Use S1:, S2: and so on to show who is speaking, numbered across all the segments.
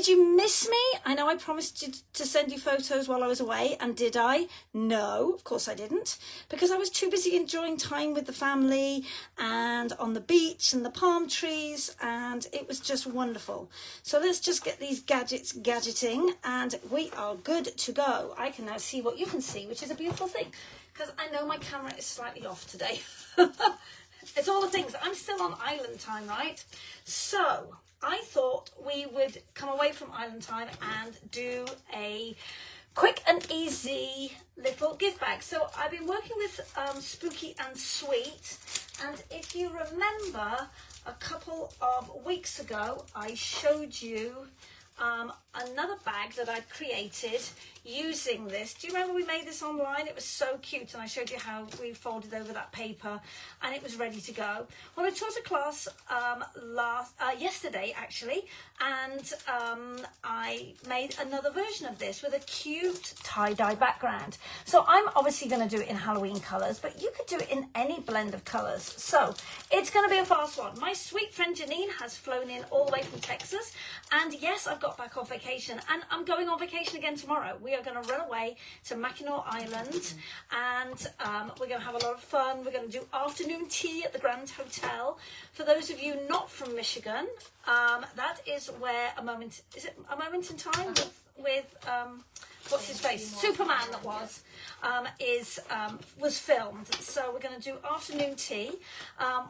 S1: Did you miss me? I know I promised to send you photos while I was away, and did I? No, of course I didn't, because I was too busy enjoying time with the family and on the beach and the palm trees, and it was just wonderful. So let's just get these gadgets gadgeting, and we are good to go. I can now see what you can see, which is a beautiful thing, because I know my camera is slightly off today. It's all the things. I'm still on island time, right? So I thought we would come away from island time and do a quick and easy little gift bag. So I've been working with Spooky and Sweet, and if you remember a couple of weeks ago I showed you another bag that I'd created using this. Do you remember we made this online? It was so cute, and I showed you how we folded over that paper and it was ready to go. Well, I taught a class yesterday actually, and I made another version of this with a cute tie-dye background. So I'm obviously going to do it in Halloween colours, but you could do it in any blend of colours. So it's going to be a fast one. My sweet friend Janine has flown in all the way from Texas, and yes, I've got back off vacation, and I'm going on vacation again tomorrow. We are going to run away to Mackinac Island, and we're going to have a lot of fun. We're going to do afternoon tea at the Grand Hotel. For those of you not from Michigan, that is where a moment in time with what's his face, Superman, that was filmed. So we're going to do afternoon tea,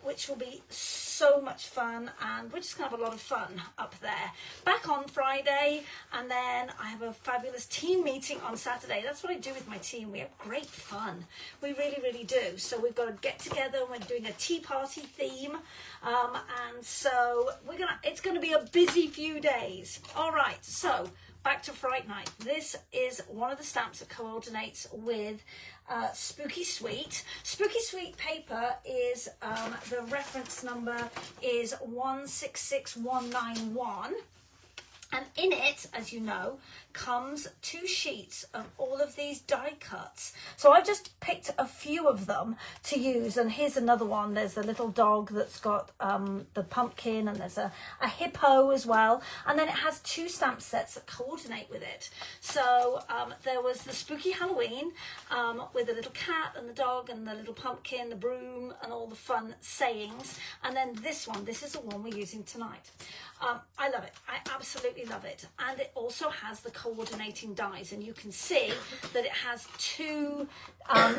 S1: which will be so much fun, and we're just going to have a lot of fun up there. Back on Friday, and then I have a fabulous team meeting on Saturday. That's what I do with my team. We have great fun. We really, really do. So we've got to get together. We're doing a tea party theme, and so it's going to be a busy few days. All right, so back to Fright Night. This is one of the stamps that coordinates with Spooky Sweet. Spooky Sweet paper is, the reference number is 166191. And in it, as you know, comes 2 sheets of all of these die cuts. So I just picked a few of them to use. And here's another one. There's a little dog that's got the pumpkin, and there's a hippo as well. And then it has 2 stamp sets that coordinate with it. So there was the Spooky Halloween with the little cat and the dog and the little pumpkin, the broom, and all the fun sayings. And then this one, this is the one we're using tonight. I love it. I absolutely love it. And it also has the coordinating dies, and you can see that it has 2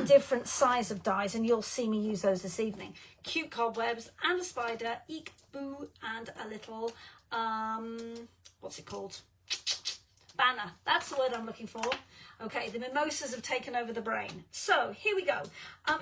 S1: different size of dies, and you'll see me use those this evening. Cute cobwebs and a spider, eek, boo, and a little what's it called, banner. That's the word I'm looking for. Okay, the mimosas have taken over the brain. So here we go.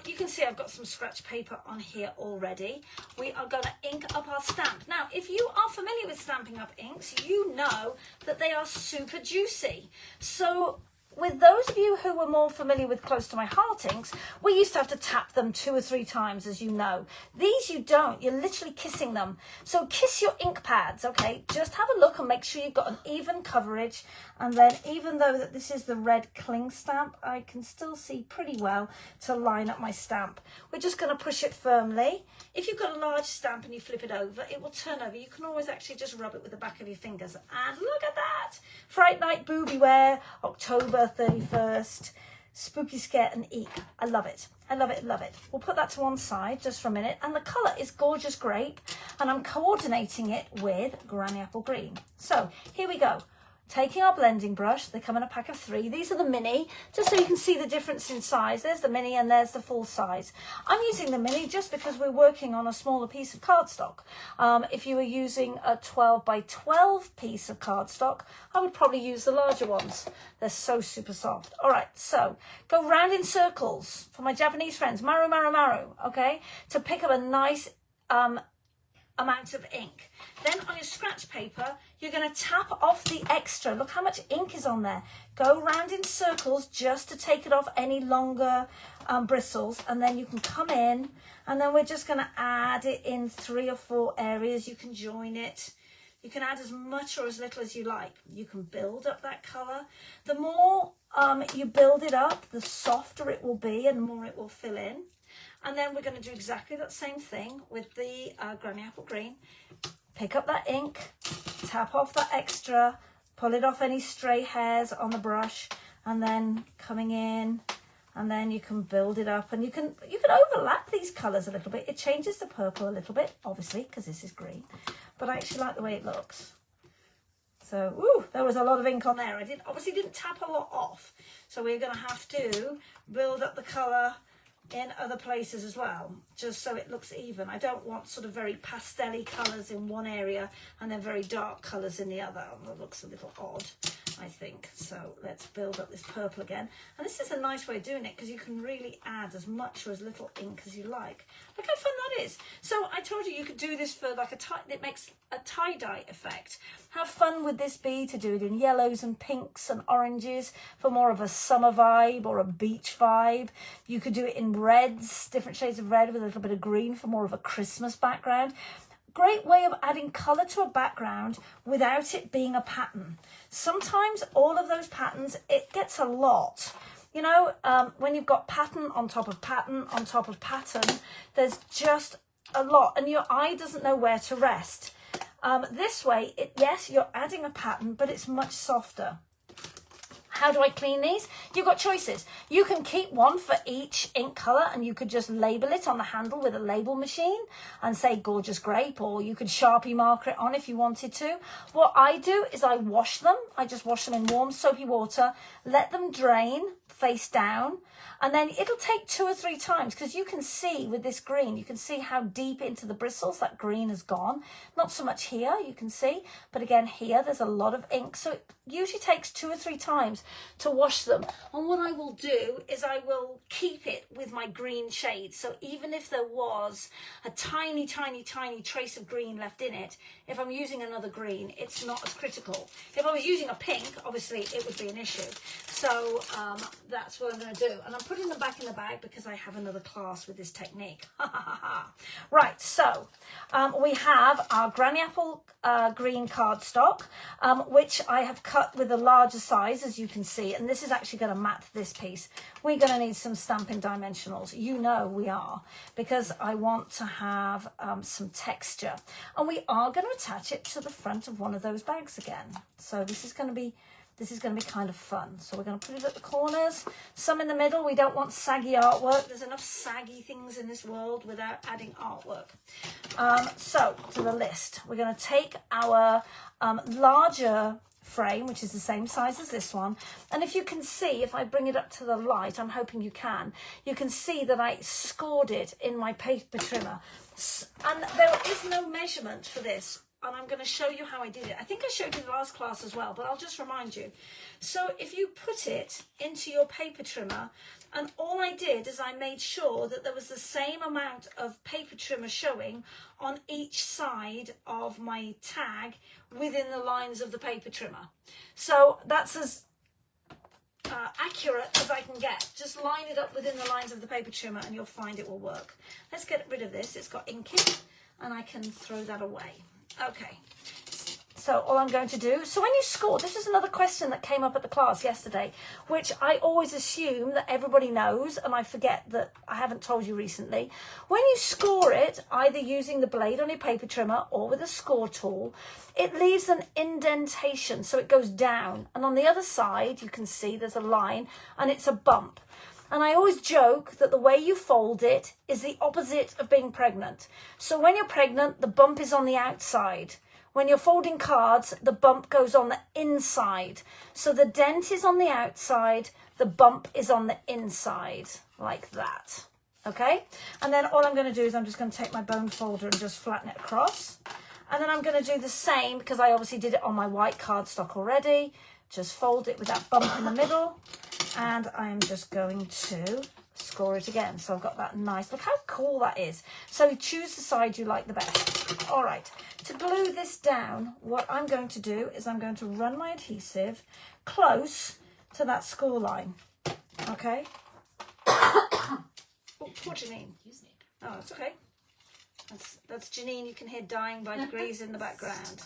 S1: You can see I've got some scratch paper on here already. We are going to ink up our stamp. Now, if you are familiar with Stampin' Up! Inks, you know that they are super juicy. So with those of you who were more familiar with Close to My Heart inks, we used to have to tap them 2 or 3 times, as you know. These you don't. You're literally kissing them. So kiss your ink pads, okay? Just have a look and make sure you've got an even coverage. And then even though that this is the red cling stamp, I can still see pretty well to line up my stamp. We're just going to push it firmly. If you've got a large stamp and you flip it over, it will turn over. You can always actually just rub it with the back of your fingers. And look at that! Fright Night Booby Wear, October 31st, Spooky Scare and Eek. I love it. I love it, love it. We'll put that to one side just for a minute. And the colour is Gorgeous Grape, and I'm coordinating it with Granny Apple Green. So here we go. Taking our blending brush, they come in a pack of 3. These are the mini, just so you can see the difference in size. There's the mini and there's the full size. I'm using the mini just because we're working on a smaller piece of cardstock. If you were using a 12 by 12 piece of cardstock, I would probably use the larger ones. They're so super soft. All right, so go round in circles for my Japanese friends, maru, maru, maru, okay, to pick up a nice amount of ink. Then on your scratch paper, you're going to tap off the extra. Look how much ink is on there. Go round in circles just to take it off any longer bristles, and then you can come in, and then we're just going to add it in 3 or 4 areas. You can join it. You can add as much or as little as you like. You can build up that colour. The more you build it up, the softer it will be and the more it will fill in. And then we're going to do exactly that same thing with the Granny Apple Green. Pick up that ink, tap off that extra, pulling off any stray hairs on the brush, and then coming in, and then you can build it up, and you can overlap these colours a little bit. It changes the purple a little bit, obviously, because this is green, but I actually like the way it looks. So, ooh, there was a lot of ink on there. I obviously didn't tap a lot off, so we're going to have to build up the colour in other places as well, just so it looks even. I don't want sort of very pastel-y colours in one area and then very dark colours in the other. That looks a little odd, I think. So let's build up this purple again. And this is a nice way of doing it because you can really add as much or as little ink as you like. Look how fun that is. So I told you could do this for like it makes a tie-dye effect. How fun would this be to do it in yellows and pinks and oranges for more of a summer vibe or a beach vibe? You could do it in reds, different shades of red with a little bit of green for more of a Christmas background. Great way of adding colour to a background without it being a pattern. Sometimes all of those patterns, it gets a lot. You know, when you've got pattern on top of pattern on top of pattern, there's just a lot and your eye doesn't know where to rest. This way, yes, you're adding a pattern, but it's much softer. How do I clean these? You've got choices. You can keep one for each ink colour and you could just label it on the handle with a label machine and say gorgeous grape, or you could Sharpie marker it on if you wanted to. What I do is I wash them. I just wash them in warm soapy water, let them drain face down, and then it'll take 2 or 3 times because you can see with this green, you can see how deep into the bristles that green has gone. Not so much here, you can see, but again here there's a lot of ink. So it usually takes 2 or 3 times to wash them. And what I will do is I will keep it with my green shade. So even if there was a tiny, tiny, tiny trace of green left in it, if I'm using another green, it's not as critical. If I was using a pink, obviously it would be an issue. So that's what I'm going to do. And I'm putting them back in the bag because I have another class with this technique. Right, so we have our Granny Apple green cardstock, which I have cut with a larger size, as you can see. And this is actually going to mat this piece. We're going to need some stamping dimensionals. You know we are, because I want to have some texture. And we are going to attach it to the front of one of those bags again. So this is going to be kind of fun. So we're going to put it at the corners, some in the middle. We don't want saggy artwork. There's enough saggy things in this world without adding artwork. So to the list, we're going to take our larger frame, which is the same size as this one. And if you can see, if I bring it up to the light, I'm hoping you can see that I scored it in my paper trimmer. And there is no measurement for this. And I'm going to show you how I did it. I think I showed you in the last class as well, but I'll just remind you. So if you put it into your paper trimmer, and all I did is I made sure that there was the same amount of paper trimmer showing on each side of my tag within the lines of the paper trimmer. So that's as accurate as I can get. Just line it up within the lines of the paper trimmer and you'll find it will work. Let's get rid of this. It's got ink in it and I can throw that away. Okay, so all I'm going to do, so when you score, this is another question that came up at the class yesterday, which I always assume that everybody knows, and I forget that I haven't told you recently. When you score it, either using the blade on your paper trimmer or with a score tool, it leaves an indentation, so it goes down. And on the other side, you can see there's a line, and it's a bump. And I always joke that the way you fold it is the opposite of being pregnant. So when you're pregnant, the bump is on the outside. When you're folding cards, the bump goes on the inside. So the dent is on the outside, the bump is on the inside, like that. Okay? And then all I'm going to do is I'm just going to take my bone folder and just flatten it across. And then I'm going to do the same, because I obviously did it on my white cardstock already. Just fold it with that bump in the middle. And I'm just going to score it again. So I've got that nice, look how cool that is. So choose the side you like the best. All right, to glue this down, what I'm going to do is I'm going to run my adhesive close to that score line. Okay. Oh, poor Janine. Excuse me. Oh, it's okay. That's Janine. You can hear dying by degrees in the background.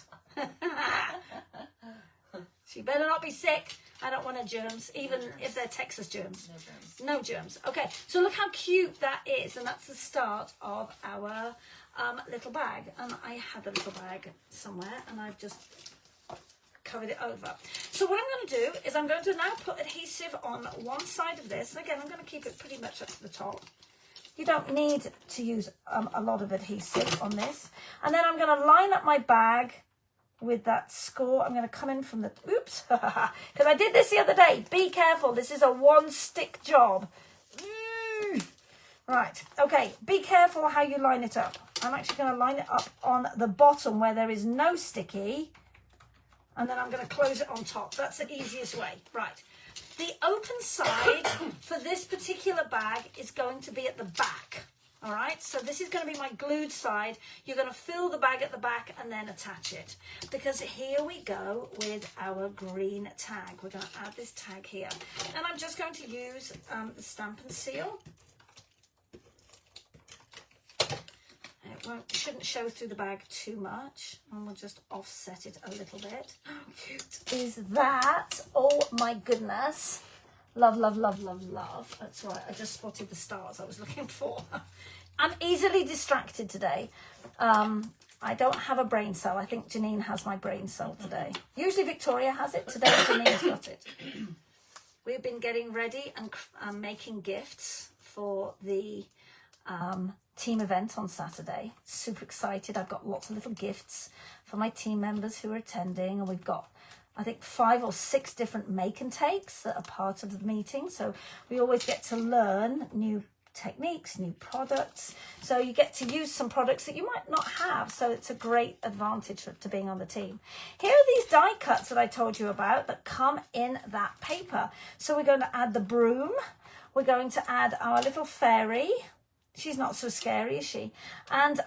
S1: She better not be sick. I don't want her germs, even if they're Texas germs. No germs. No germs. Okay, so look how cute that is. And that's the start of our little bag. And I had a little bag somewhere, and I've just covered it over. So what I'm going to do is I'm going to now put adhesive on one side of this. And again, I'm going to keep it pretty much up to the top. You don't need to use a lot of adhesive on this. And then I'm going to line up my bag with that score. I'm going to come in from the, oops, because I did this the other day. Be careful, this is a one stick job. Right, okay, be careful how you line it up. I'm actually going to line it up on the bottom where there is no sticky, and then I'm going to close it on top. That's the easiest way. Right, the open side for this particular bag is going to be at the back. All right, so this is going to be my glued side. You're going to fill the bag at the back and then attach it, because here we go with our green tag. We're going to add this tag here, and I'm just going to use the Stamp and Seal. It shouldn't show through the bag too much, and we'll just offset it a little bit. How cute is that? Oh my goodness. Love, love, love, love, love. That's right, I just spotted the stars I was looking for. I'm easily distracted today. I don't have a brain cell. I think Janine has my brain cell today. Usually Victoria has it. Today Janine's got it. We've been getting ready and making gifts for the team event on Saturday. Super excited. I've got lots of little gifts for my team members who are attending, and we've got, I think, 5 or 6 different make and takes that are part of the meeting. So we always get to learn new techniques, new products. So you get to use some products that you might not have. So it's a great advantage to being on the team. Here are these die cuts that I told you about that come in that paper. So we're going to add the broom. We're going to add our little fairy. She's not so scary, is she? And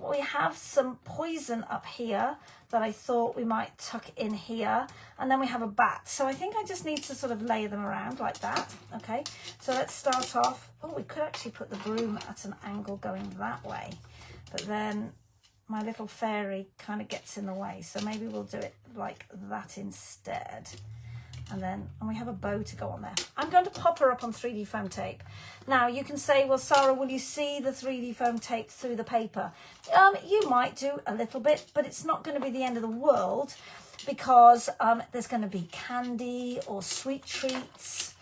S1: we have some poison up here that I thought we might tuck in here. And then we have a bat. So I think I just need to sort of lay them around like that. Okay, so let's start off. Oh, we could actually put the broom at an angle going that way. But then my little fairy kind of gets in the way. So maybe we'll do it like that instead. And we have a bow to go on there. I'm going to pop her up on 3D foam tape. Now you can say, well, Sarah, will you see the 3D foam tape through the paper? You might do a little bit, but it's not going to be the end of the world, because there's going to be candy or sweet treats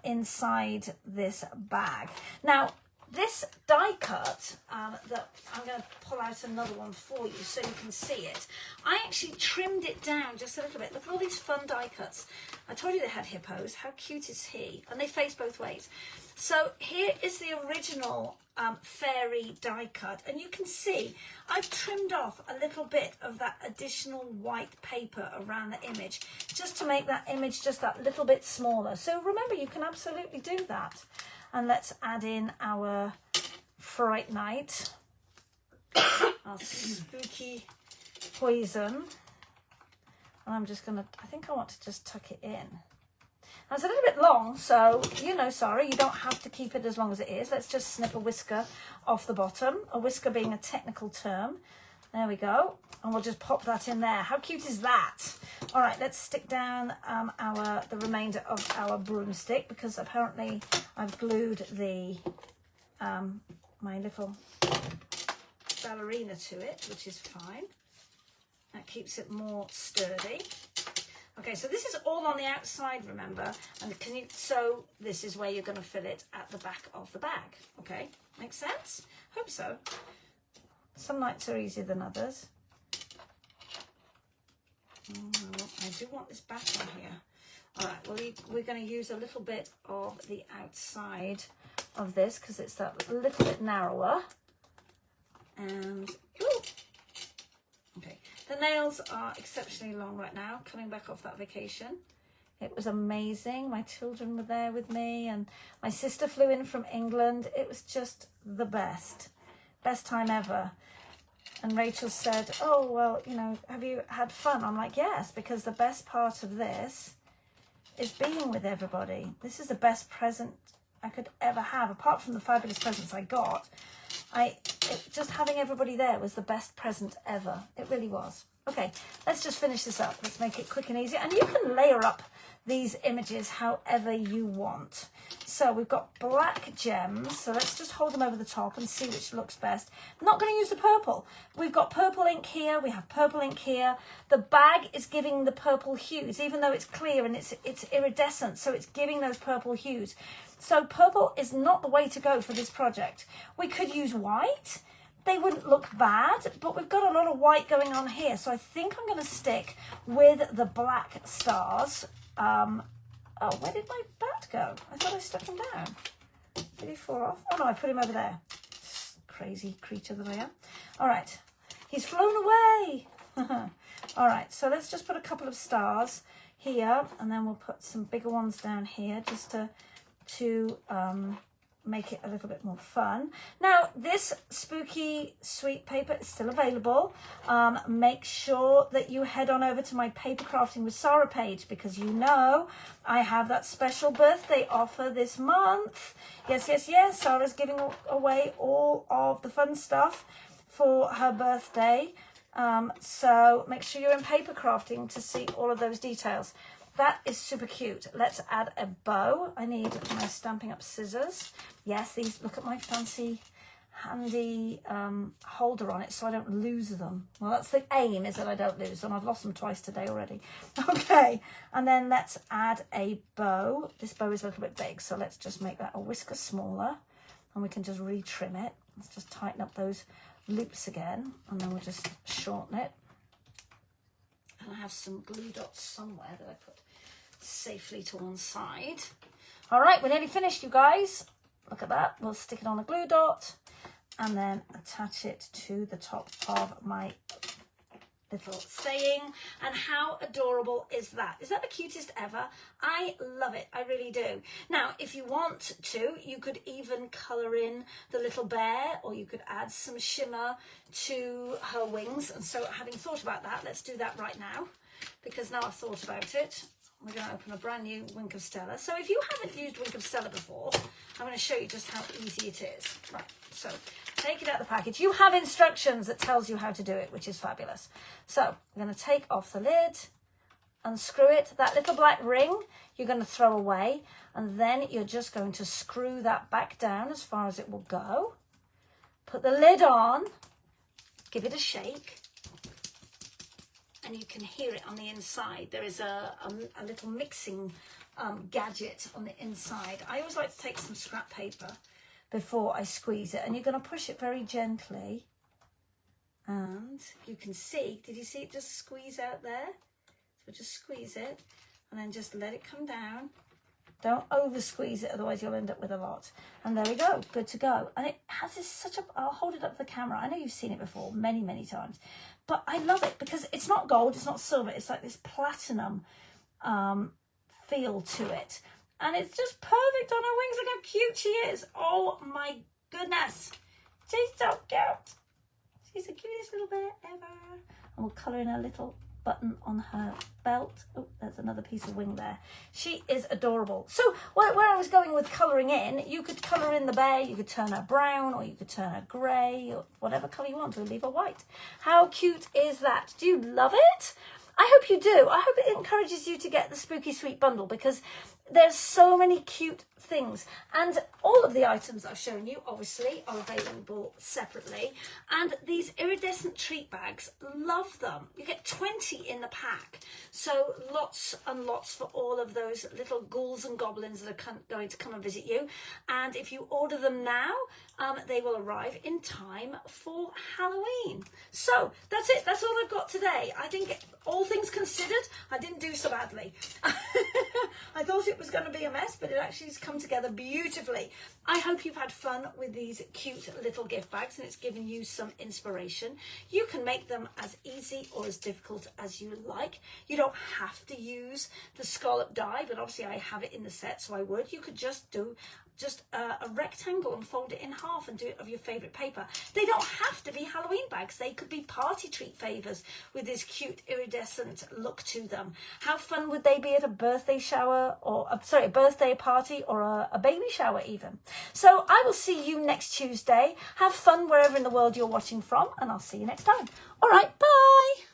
S1: inside this bag. Now, this die cut that I'm going to pull out another one for you so you can see it. I actually trimmed it down just a little bit. Look at all these fun die cuts. I told you they had hippos. How cute is he? And they face both ways. So here is the original fairy die cut, and you can see I've trimmed off a little bit of that additional white paper around the image just to make that image just that little bit smaller. So remember, you can absolutely do that. And let's add in our Fright Night, our spooky poison. And I'm just going to, I think I want to just tuck it in. Now it's a little bit long, so, you know, sorry, you don't have to keep it as long as it is. Let's just snip a whisker off the bottom, a whisker being a technical term. There we go. And we'll just pop that in there. How cute is that? All right, let's stick down the remainder of our broomstick, because apparently I've glued the my little ballerina to it, which is fine. That keeps it more sturdy. Okay, so this is all on the outside, remember, and so this is where you're going to fill it at the back of the bag. Okay, makes sense? Hope so. Some nights are easier than others. I do want this back on here. All right, well, we're going to use a little bit of the outside of this because it's that little bit narrower. And, ooh, okay, the nails are exceptionally long right now, coming back off that vacation. It was amazing. My children were there with me, and my sister flew in from England. It was just the best time ever. And Rachel said, oh, well, you know, have you had fun? I'm like, yes, because the best part of this is being with everybody. This is the best present I could ever have, apart from the fabulous presents I got. I just having everybody there was the best present ever. It really was. Okay, let's just finish this up. Let's make it quick and easy. And you can layer up these images however you want. So we've got black gems. So let's just hold them over the top and see which looks best. I'm not going to use the purple. We've got purple ink here. We have purple ink here. The bag is giving the purple hues, even though it's clear and it's iridescent. So it's giving those purple hues. So purple is not the way to go for this project. We could use white. They wouldn't look bad, but we've got a lot of white going on here. So I think I'm going to stick with the black stars. Oh, where did my bat go? I thought I stuck him down. Did he fall off? Oh no, I put him over there. Crazy creature that I am. All right, he's flown away. All right, so let's just put a couple of stars here, and then we'll put some bigger ones down here just to make it a little bit more fun. Now, this spooky sweet paper is still available. Make sure that you head on over to my Paper Crafting with Sarah page, because you know I have that special birthday offer this month. Yes, yes, yes. Sarah's giving away all of the fun stuff for her birthday. So make sure you're in Paper Crafting to see all of those details. That is super cute. Let's add a bow. I need my Stampin' Up scissors. Yes, these, look at my fancy handy holder on it so I don't lose them. Well, that's the aim, is that I don't lose them. I've lost them twice today already. Okay, and then let's add a bow. This bow is a little bit big, so let's just make that a whisker smaller, and we can just retrim it. Let's just tighten up those loops again, and then we'll just shorten it. And I have some glue dots somewhere that I put safely to one side. All right, we're nearly finished, you guys. Look at that. We'll stick it on a glue dot and then attach it to the top of my little saying. And how adorable is that? Is that the cutest ever? I love it. I really do. Now, if you want to, you could even colour in the little bear, or you could add some shimmer to her wings. And so, having thought about that, let's do that right now, because now I've thought about it, we're going to open a brand new Wink of Stella. So if you haven't used Wink of Stella before, I'm going to show you just how easy it is. Right, so take it out of the package. You have instructions that tells you how to do it, which is fabulous. So we're going to take off the lid, unscrew it. That little black ring you're going to throw away, and then you're just going to screw that back down as far as it will go. Put the lid on, give it a shake. And you can hear it on the inside. There is a little mixing gadget on the inside. I always like to take some scrap paper before I squeeze it. And you're going to push it very gently. And you can see, did you see it just squeeze out there? So just squeeze it and then just let it come down. Don't over squeeze it, otherwise you'll end up with a lot. And there we go, good to go. And it has this such a, I'll hold it up to the camera. I know you've seen it before many, many times. But I love it because it's not gold, it's not silver, it's like this platinum feel to it. And it's just perfect on her wings. Look how cute she is. Oh my goodness. She's so cute. She's the cutest little bear ever. And we'll colour in a little button on her belt. Oh, there's another piece of wing there. She is adorable. So where I was going with colouring in, you could colour in the bear, you could turn her brown, or you could turn her grey, or whatever colour you want, or leave her white. How cute is that? Do you love it? I hope you do. I hope it encourages you to get the Spooky Sweet bundle, because there's so many cute things, and all of the items I've shown you obviously are available separately. And these iridescent treat bags, love them. You get 20 in the pack, so lots and lots for all of those little ghouls and goblins that are going to come and visit you. And if you order them now, they will arrive in time for Halloween. So that's it. That's all I've got today. I think all things considered, I didn't do so badly. I thought it was going to be a mess, but it actually has come together beautifully. I hope you've had fun with these cute little gift bags and it's given you some inspiration. You can make them as easy or as difficult as you like. You don't have to use the scallop die, but obviously I have it in the set, so I would. You could just do a rectangle and fold it in half and do it of your favourite paper. They don't have to be Halloween bags. They could be party treat favours with this cute iridescent look to them. How fun would they be at a birthday shower, or sorry, a birthday party, or a baby shower even. So I will see you next Tuesday. Have fun wherever in the world you're watching from, and I'll see you next time. All right, bye.